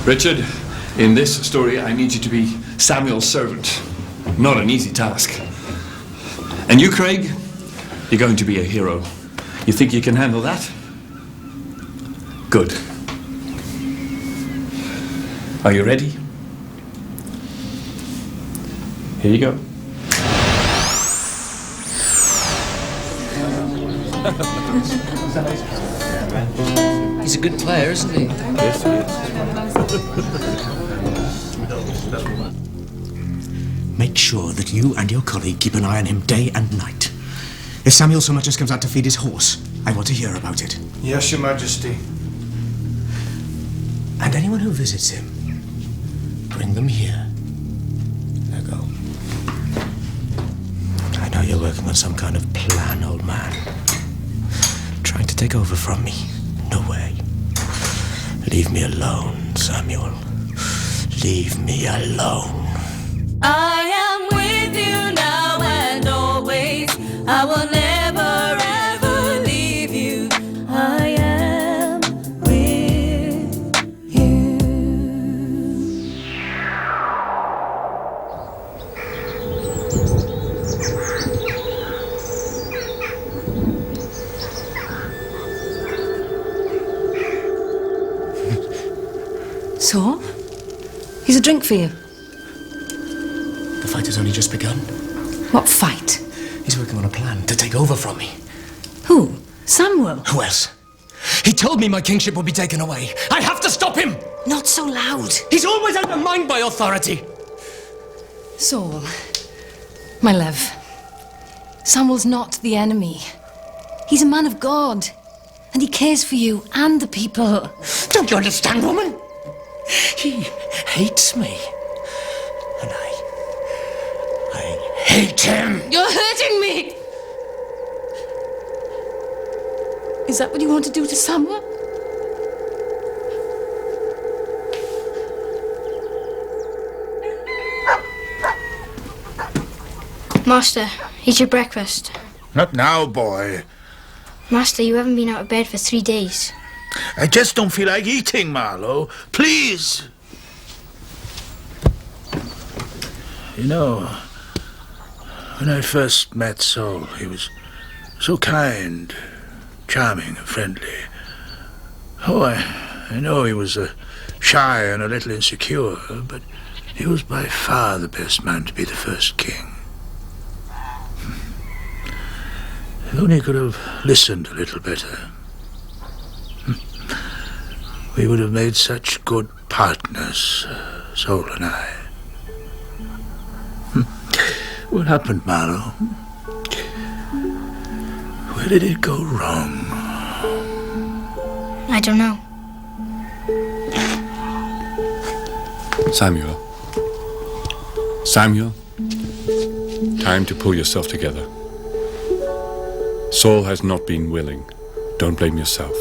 Richard, in this story, I need you to be Samuel's servant. Not an easy task. And you, Craig, you're going to be a hero. You think you can handle that? Good. Are you ready? Here you go. He's a good player, isn't he? Yes, he is. Make sure that you and your colleague keep an eye on him day and night. If Samuel so much as comes out to feed his horse, I want to hear about it. Yes, Your Majesty. And anyone who visits him, bring them here. Now go. I know you're working on some kind of plan, old man. Trying to take over from me. No way. Leave me alone, Samuel. Leave me alone. I am with you now and always. I will never ever leave you. I am with you. So? Here's a drink for you. The fight has only just begun. What fight? He's working on a plan to take over from me. Who? Samuel? Who else? He told me my kingship would be taken away. I have to stop him! Not so loud. He's always undermined by authority. Saul, my love, Samuel's not the enemy. He's a man of God, and he cares for you and the people. Don't you understand, woman? He hates me. And I hate him. You're hurting me! Is that what you want to do to Samuel? Master, eat your breakfast. Not now, boy. Master, you haven't been out of bed for 3 days. I just don't feel like eating, Marlowe. Please. You know, when I first met Saul, he was so kind, charming and friendly. Oh, I know he was shy and a little insecure, but he was by far the best man to be the first king. If only he could have listened a little better. We would have made such good partners, Saul and I. What happened, Marlowe? Where did it go wrong? I don't know. Samuel. Samuel, time to pull yourself together. Saul has not been willing. Don't blame yourself.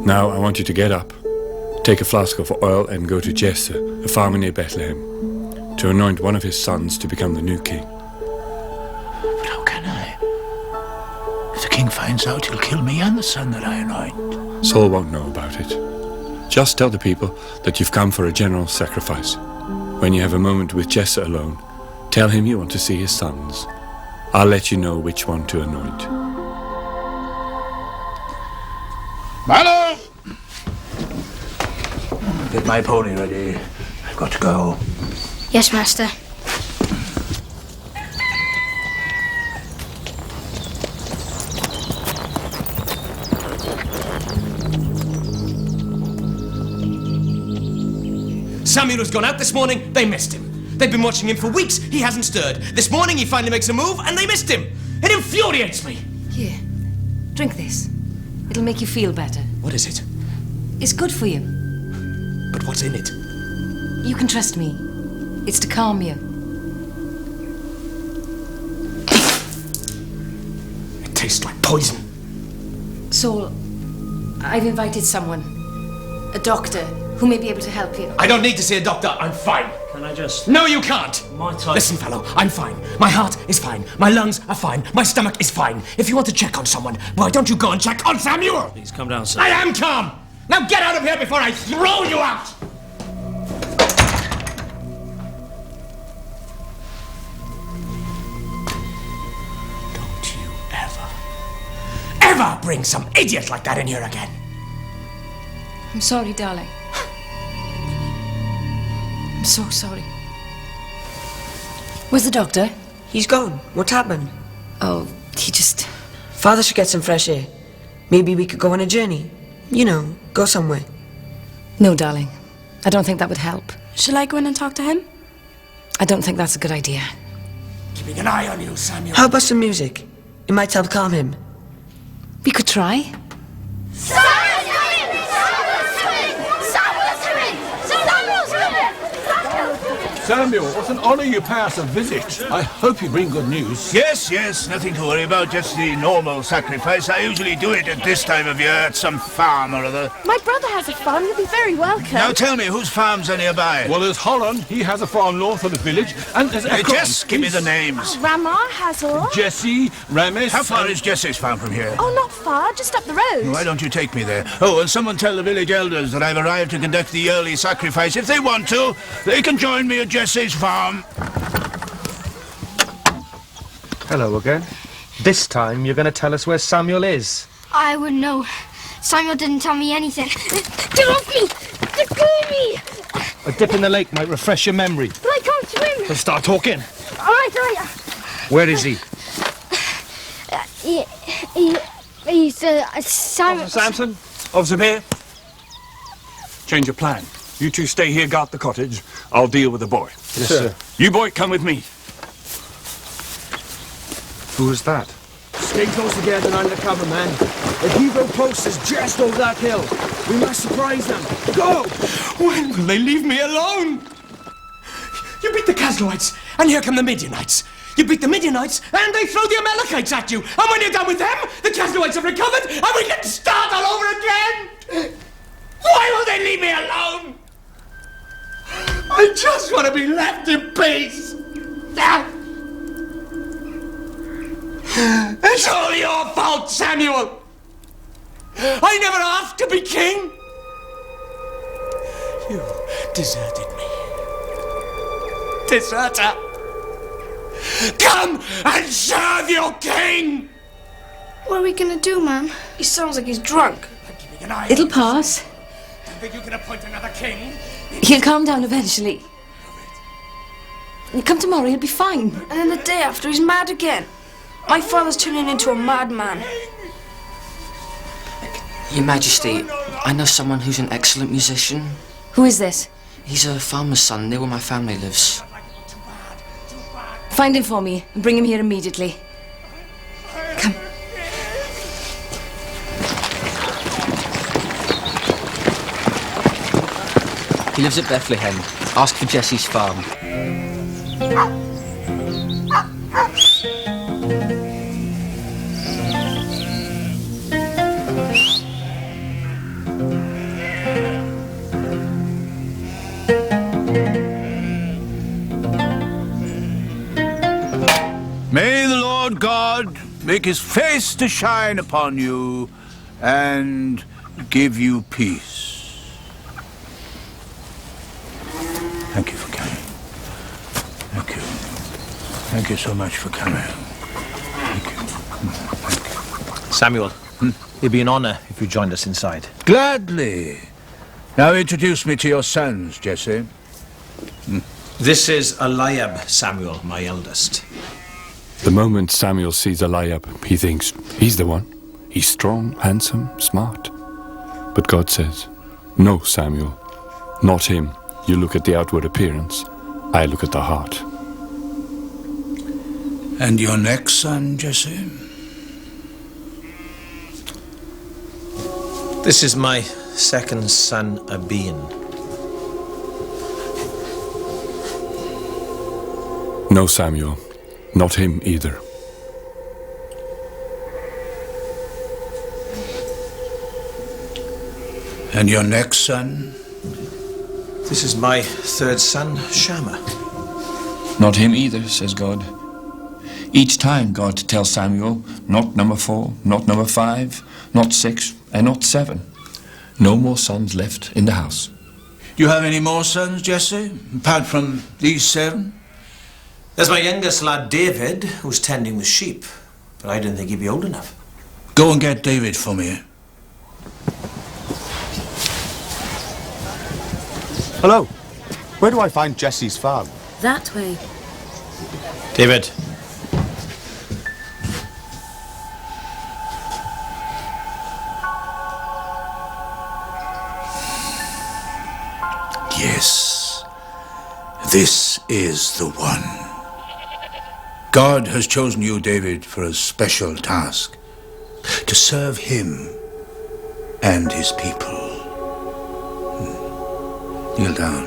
Now I want you to get up, take a flask of oil and go to Jesse, a farmer near Bethlehem, to anoint one of his sons to become the new king. But how can I? If the king finds out, he'll kill me and the son that I anoint. Saul won't know about it. Just tell the people that you've come for a general sacrifice. When you have a moment with Jesse alone, tell him you want to see his sons. I'll let you know which one to anoint. Marlowe! Get my pony ready. I've got to go. Yes, Master. Samuel has gone out this morning, they missed him. They've been watching him for weeks, he hasn't stirred. This morning he finally makes a move and they missed him. It infuriates me. Here, drink this. It'll make you feel better. What is it? It's good for you. But what's in it? You can trust me. It's to calm you. It tastes like poison. Saul, I've invited someone. A doctor who may be able to help you. I don't need to see a doctor, I'm fine. Can I just... No, you can't! My type... Listen, fellow, I'm fine. My heart is fine. My lungs are fine. My stomach is fine. If you want to check on someone, why don't you go and check on Samuel? Please, calm down, sir. I am calm! Now get out of here before I throw you out! Don't you ever bring some idiot like that in here again. I'm sorry, darling. I'm so sorry. Where's the doctor? He's gone. What happened? Oh, he just... Father should get some fresh air. Maybe we could go on a journey. You know, go somewhere. No, darling. I don't think that would help. Shall I go in and talk to him? I don't think that's a good idea. Keeping an eye on you, Samuel. How about some music? It might help calm him. We could try. Samuel, what an honor you pay us a visit. I hope you bring good news. Yes, yes, nothing to worry about, just the normal sacrifice. I usually do it at this time of year at some farm or other. My brother has a farm. You'll be very welcome. Now tell me, whose farms are nearby? Well, there's Holland. He has a farm north of the village. And there's Ekron. Just give me the names. Ramar has all. Jesse, Ramis... How far is Jesse's farm from here? Oh, not far. Just up the road. Why don't you take me there? Oh, and someone tell the village elders that I've arrived to conduct the early sacrifice. If they want to, they can join me at Jesse's farm. Hello again. This time you're going to tell us where Samuel is. I wouldn't know. Samuel didn't tell me anything. Get off me! Let go of me! A dip in the lake might refresh your memory. But I can't swim. So start talking. All right. Where is he? He's Simon. Officer Samson, Officer Bear. Change of plan. You two stay here, guard the cottage. I'll deal with the boy. Yes, sir. You boy, come with me. Who is that? Stay close together and undercover, man. The hero post is just over that hill. We must surprise them. Go! When will they leave me alone? You beat the Casloites, and here come the Midianites. You beat the Midianites, and they throw the Amalekites at you. And when you're done with them, the Casloites have recovered, and we can start all over again. Why will they leave me alone? I just want to be left in peace. It's all your fault, Samuel. I never asked to be king. You deserted me. Deserter. Come and serve your king. What are we gonna do, Mum? He sounds like he's drunk. It'll pass. Think you can appoint another king? He'll calm down eventually. You come tomorrow, he'll be fine. And then the day after, he's mad again. My father's turning into a madman. Your Majesty, I know someone who's an excellent musician. Who is this? He's a farmer's son near where my family lives. Find him for me and bring him here immediately. Come. He lives at Bethlehem. Ask for Jesse's farm. May the Lord God make his face to shine upon you and give you peace. Thank you for coming. Thank you. Thank you so much for coming. Thank you. Thank you. Samuel, it'd be an honor if you joined us inside. Gladly. Now introduce me to your sons, Jesse. This is Eliab, Samuel, my eldest. The moment Samuel sees Eliab, he thinks, he's the one. He's strong, handsome, smart. But God says, no, Samuel, not him. You look at the outward appearance. I look at the heart. And your next son, Jesse? This is my second son, Abian. No, Samuel, not him either. And your next son? This is my third son, Shammah. Not him either, says God. Each time God tells Samuel, not number 4, not number 5, not 6, and not 7. No more sons left in the house. Do you have any more sons, Jesse, apart from these 7? There's my youngest lad, David, who's tending the sheep. But I didn't think he'd be old enough. Go and get David for me. Hello. Where do I find Jesse's farm? That way. David. Yes, this is the one. God has chosen you, David, for a special task. To serve him and his people. Kneel down.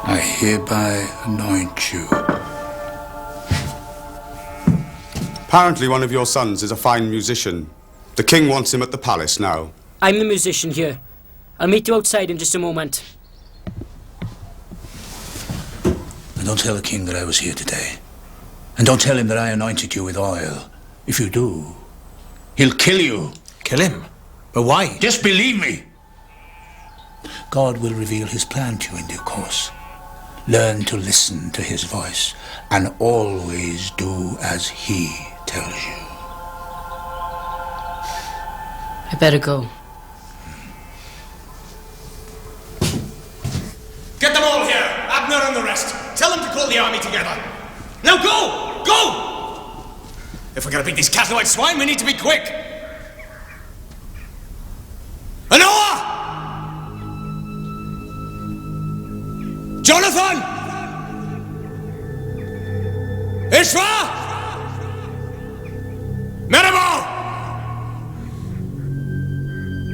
I hereby anoint you. Apparently one of your sons is a fine musician. The king wants him at the palace now. I'm the musician here. I'll meet you outside in just a moment. And don't tell the king that I was here today. And don't tell him that I anointed you with oil. If you do, he'll kill you. Kill him? But why? Just believe me. God will reveal his plan to you in due course. Learn to listen to his voice and always do as he tells you. I better go. Get them all here! Abner and the rest! Tell them to call the army together! Now go! Go! If we're gonna beat these cat-eyed swine, we need to be quick! Anoa! Jonathan! Ishva! Maribor!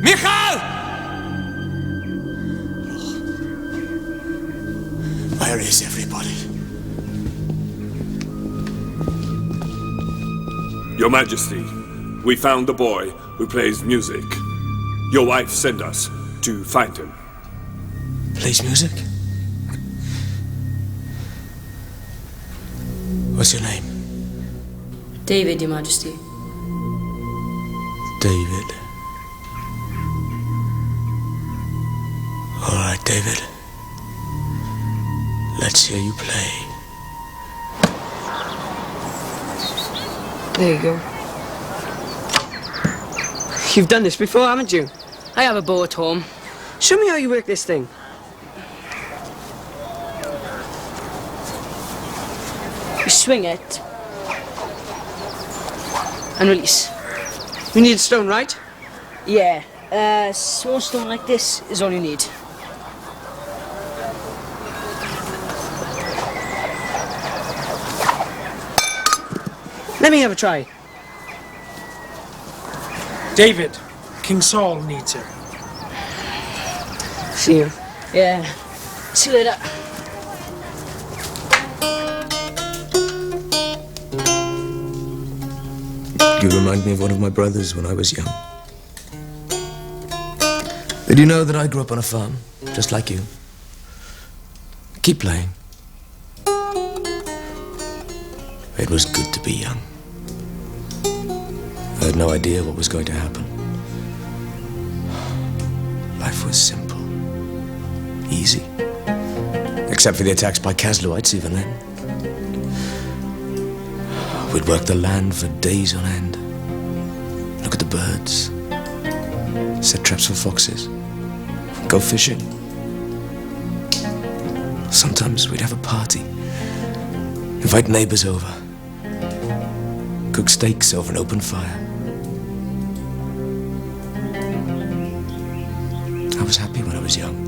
Michal! Where is everybody? Your Majesty, we found the boy who plays music. Your wife sent us to find him. Plays music? What's your name? David, Your Majesty. David. All right, David. Let's hear you play. There you go. You've done this before, haven't you? I have a bow at home. Show me how you work this thing. You swing it and release. You need a stone, right? Yeah, a small stone like this is all you need. Let me have a try. David, King Saul needs him. See you. Yeah. See you later. You remind me of one of my brothers when I was young. Did you know that I grew up on a farm, just like you? Keep playing. It was good to be young. I had no idea what was going to happen. Life was simple. Easy. Except for the attacks by Kasluites, even then. We'd work the land for days on end. Look at the birds. Set traps for foxes. Go fishing. Sometimes we'd have a party. Invite neighbors over. Cook steaks over an open fire. I was happy when I was young.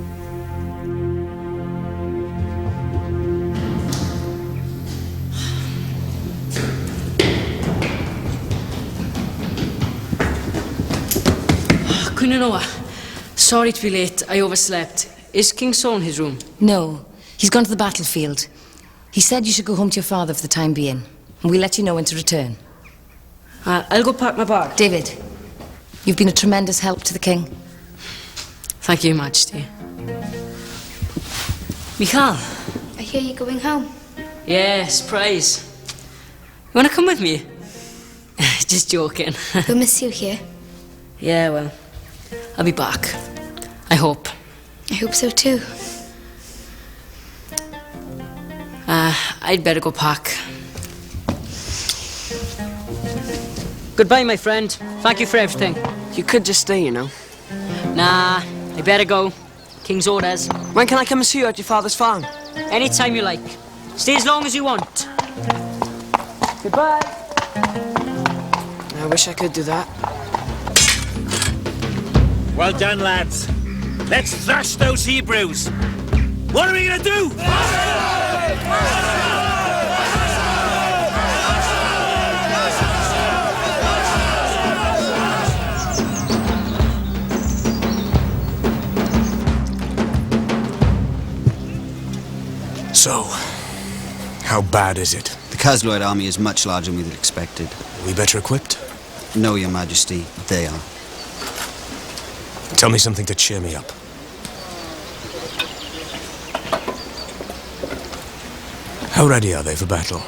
Queen Anoa, sorry to be late. I overslept. Is King Saul in his room? No, he's gone to the battlefield. He said you should go home to your father for the time being, and we'll let you know when to return. I'll go pack my bag. David, you've been a tremendous help to the king. Thank you, Your Majesty. Michal. I hear you're going home. Yeah, surprise. You wanna come with me? Just joking. We'll miss you here. Yeah, well, I'll be back. I hope. I hope so too. I'd better go pack. Goodbye, my friend. Thank you for everything. You could just stay, you know. Nah, I better go. King's orders. When can I come and see you at your father's farm? Anytime you like. Stay as long as you want. Goodbye. I wish I could do that. Well done, lads. Let's thrash those Hebrews. What are we gonna do? So, how bad is it? The Khazloid army is much larger than we'd expected. Are we better equipped? No, Your Majesty, they are. Tell me something to cheer me up. How ready are they for battle?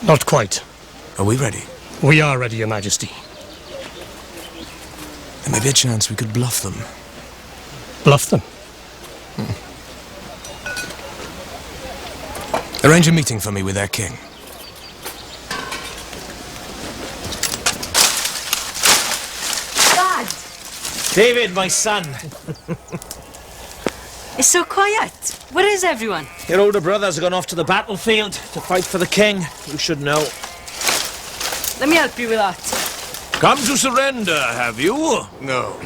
Not quite. Are we ready? We are ready, Your Majesty. There may be a chance we could bluff them. Bluff them? Arrange a meeting for me with their king. Dad! David, my son. It's so quiet. Where is everyone? Your older brothers have gone off to the battlefield to fight for the king. You should know. Let me help you with that. Come to surrender, have you? No,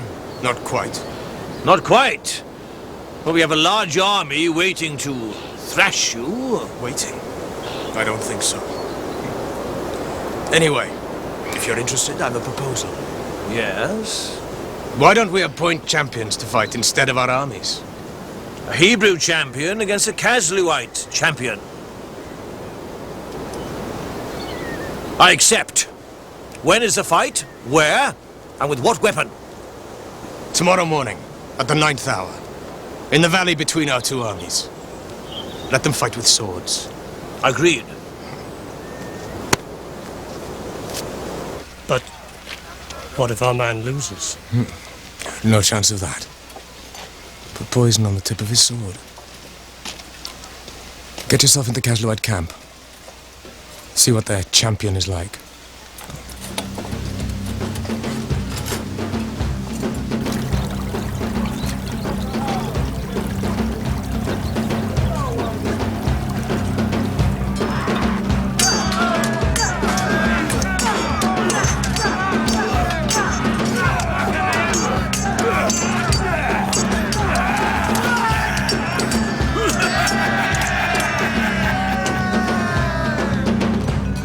not quite. Not quite. But we have a large army waiting to thrash you. Waiting? I don't think so. Anyway, if you're interested, I have a proposal. Yes? Why don't we appoint champions to fight instead of our armies? A Hebrew champion against a Khazluite champion. I accept. When is the fight? Where? And with what weapon? Tomorrow morning, at the 9th hour. In the valley between our two armies. Let them fight with swords. Agreed. But what if our man loses? No chance of that. Put poison on the tip of his sword. Get yourself into Khazluite camp. See what their champion is like.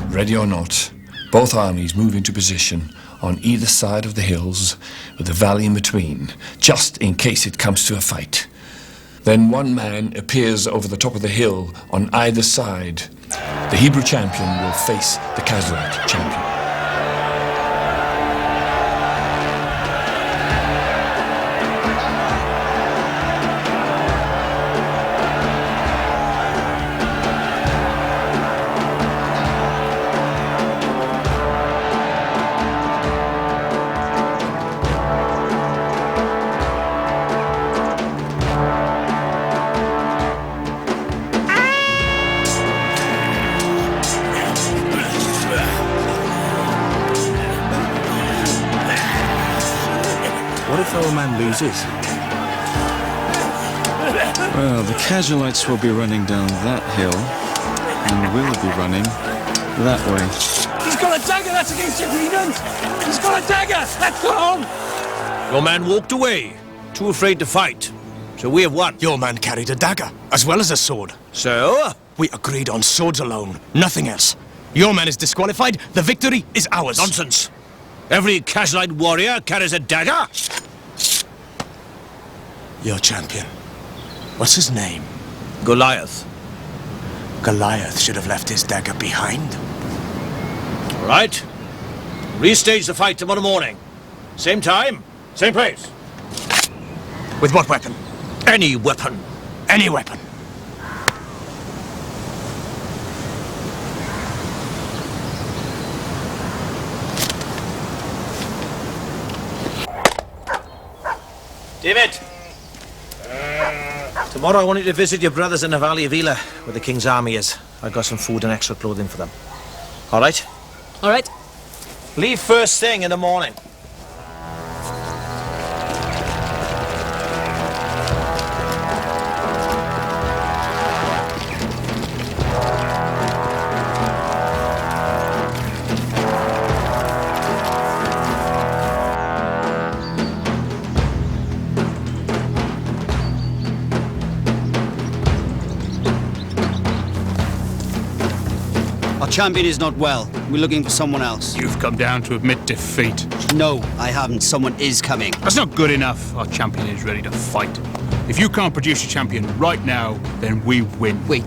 Ready or not, both armies move into position on either side of the hills, with the valley in between, just in case it comes to a fight. Then one man appears over the top of the hill on either side. The Hebrew champion will face the Khazluite champion. What if our man loses? Well, the Khazluites will be running down that hill, and we'll be running that way. He's got a dagger, that's against agreement! He's got a dagger! Let's go on! Your man walked away, too afraid to fight. So we have won. Your man carried a dagger, as well as a sword. So? We agreed on swords alone, nothing else. Your man is disqualified, the victory is ours. Nonsense. Every Khazluite warrior carries a dagger. Your champion. What's his name? Goliath. Goliath should have left his dagger behind. All right. Restage the fight tomorrow morning. Same time, same place. With what weapon? Any weapon. Any weapon. David! Tomorrow I want you to visit your brothers in the Valley of Ela, where the King's army is. I've got some food and extra clothing for them. All right? All right. Leave first thing in the morning. Our champion is not well. We're looking for someone else. You've come down to admit defeat. No, I haven't. Someone is coming. That's not good enough. Our champion is ready to fight. If you can't produce a champion right now, then we win. Wait,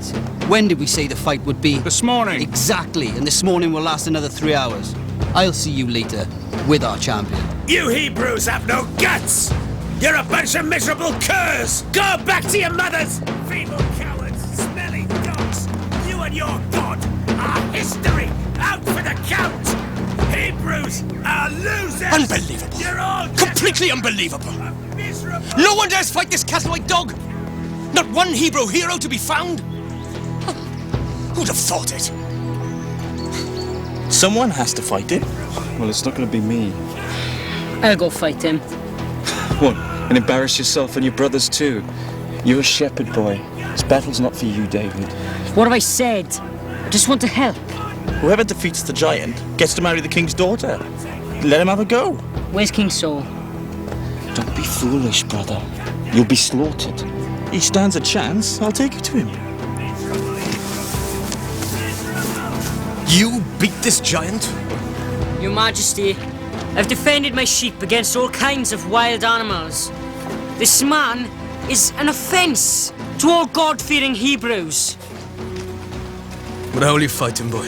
when did we say the fight would be? This morning. Exactly, and this morning will last another 3 hours. I'll see you later with our champion. You Hebrews have no guts! You're a bunch of miserable curs! Go back to your mothers! Feeble cowards, smelly dogs! You and your god are history! Out for the count! Hebrews are losers! Unbelievable! You're all Completely unbelievable! No one dares fight this Castlewhite dog! Not one Hebrew hero to be found! Who'd have thought it? Someone has to fight him. Well, it's not going to be me. I'll go fight him. What? And embarrass yourself and your brothers too? You're a shepherd boy. This battle's not for you, David. What have I said? I just want to help. Whoever defeats the giant gets to marry the king's daughter. Let him have a go. Where's King Saul? Don't be foolish, brother. You'll be slaughtered. He stands a chance. I'll take you to him. You beat this giant? Your Majesty, I've defended my sheep against all kinds of wild animals. This man is an offense to all God-fearing Hebrews. But how will you fight him, boy?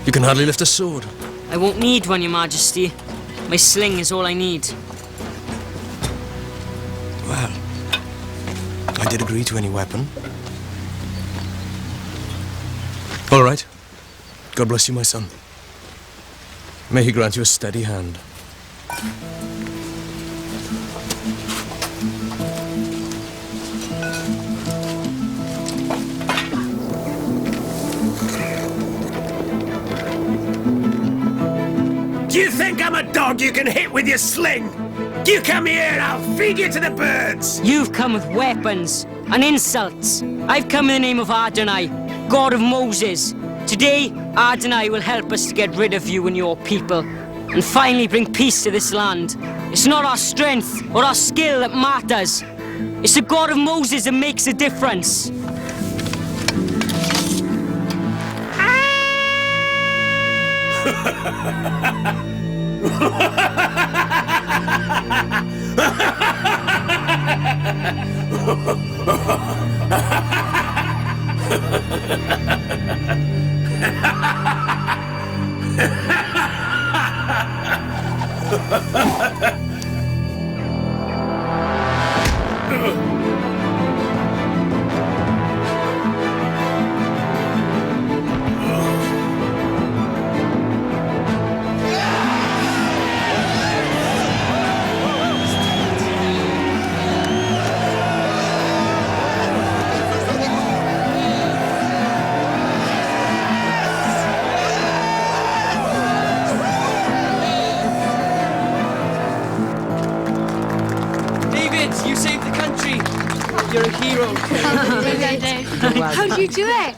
You can hardly lift a sword. I won't need one, Your Majesty. My sling is all I need. Well, I did agree to any weapon. All right. God bless you, my son. May he grant you a steady hand. Do you think I'm a dog you can hit with your sling? You come here and I'll feed you to the birds! You've come with weapons and insults. I've come in the name of Adonai, God of Moses. Today, Adonai will help us to get rid of you and your people, and finally bring peace to this land. It's not our strength or our skill that matters. It's the God of Moses that makes a difference. You saved the country! You're a hero. How'd you do it?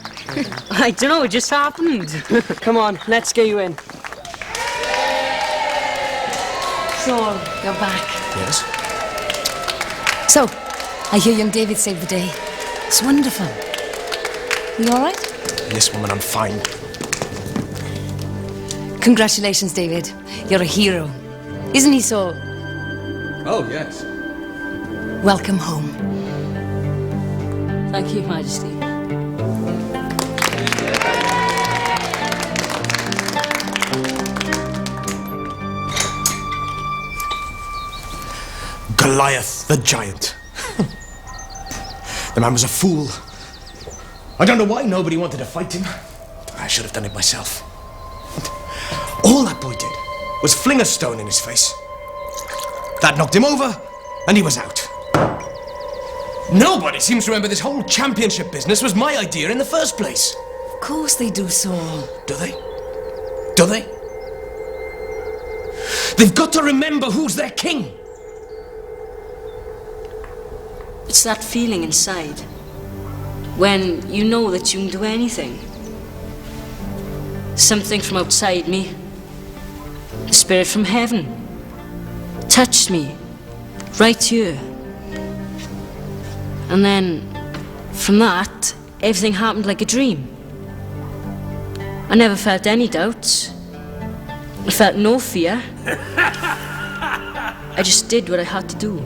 I don't know, it just happened. Come on, let's get you in. Saul, you're back. Yes? So, I hear young David saved the day. It's wonderful. You all right? Yes, woman, I'm fine. Congratulations, David. You're a hero. Isn't he, Saul? Oh, yes. Welcome home. Thank you, Majesty. Goliath, the giant. The man was a fool. I don't know why nobody wanted to fight him. I should have done it myself. All that boy did was fling a stone in his face. That knocked him over, and he was out. Nobody seems to remember this whole championship business was my idea in the first place. Of course they do, Saul. Do they? Do they? They've got to remember who's their king. It's that feeling inside. When you know that you can do anything. Something from outside me, a spirit from heaven, touched me, right here. And then, from that, everything happened like a dream. I never felt any doubts. I felt no fear. I just did what I had to do.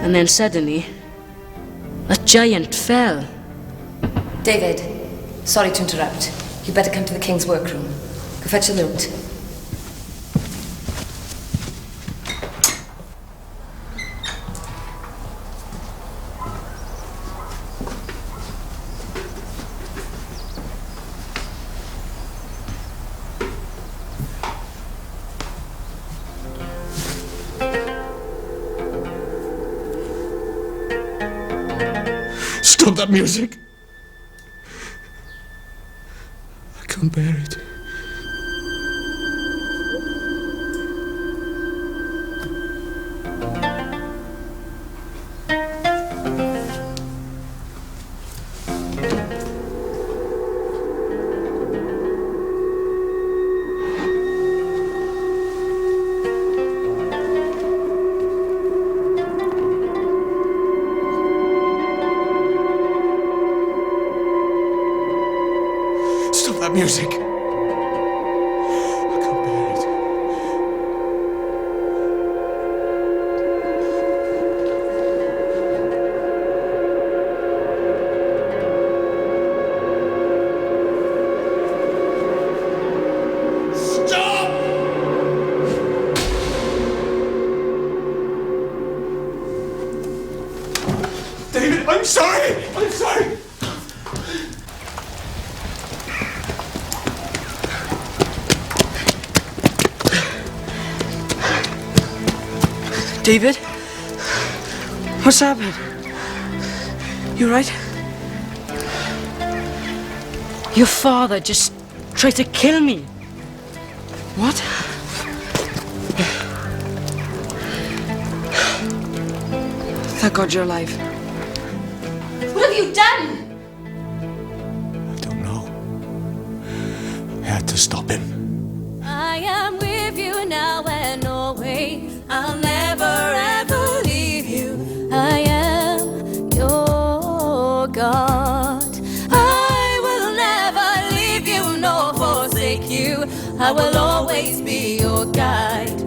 And then suddenly, that giant fell. David, sorry to interrupt. You better come to the King's workroom. Go fetch a loot. Stop that music. I can't bear it. Stop that music. I can't bear it. Stop! David, I'm sorry! I'm sorry! David? What's happened? You right? Your father just tried to kill me. What? Thank God you're alive. What have you done? I don't know. I had to stop him. I am with you now and always. I'll never ever leave you. I am your God. I will never leave you nor forsake you. I will always be your guide.